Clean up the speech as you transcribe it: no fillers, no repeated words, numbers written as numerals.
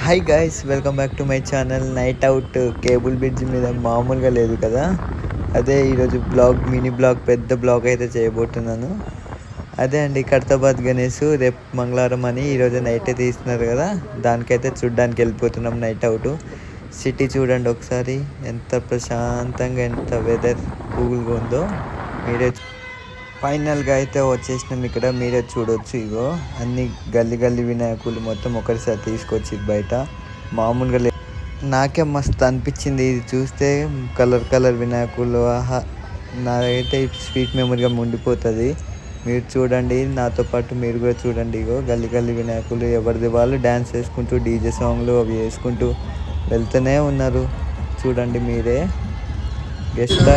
Hi guys, welcome back to my channel. Night out cable bridge మీద మామూలుగా లేదు కదా. అదే ఈరోజు మినీ బ్లాగ్, పెద్ద బ్లాగ్ అయితే చేయబోతున్నాను. అదే అండి, ఖైరతాబాద్ గణేష్ రేపు మంగళవారం అని ఈరోజు నైటే తీస్తున్నారు కదా, దానికైతే చూడ్డానికి వెళ్ళిపోతున్నాం. నైట్ అవుట్ సిటీ చూడండి ఒకసారి, ఎంత ప్రశాంతంగా, ఎంత వెదర్ కూల్గా ఉందో మీరే. ఫైనల్గా అయితే వచ్చేసినాం. ఇక్కడ మీరే చూడొచ్చు, ఇగో అన్ని గల్లీ వినాయకులు మొత్తం ఒకరిసారి తీసుకొచ్చి బయట మామూలుగా నాకే మస్తు అనిపించింది ఇది చూస్తే. కలర్ వినాయకులు, ఆహా, నాకైతే స్వీట్ మెమరీగా ఉండిపోతుంది. మీరు చూడండి, నాతో పాటు మీరు కూడా చూడండి. ఇగో గల్లీ వినాయకులు ఎవరిది వాళ్ళు డ్యాన్స్ వేసుకుంటూ, డీజే సాంగ్లు అవి వేసుకుంటూ వెళ్తూనే ఉన్నారు. చూడండి మీరే. గెస్ట్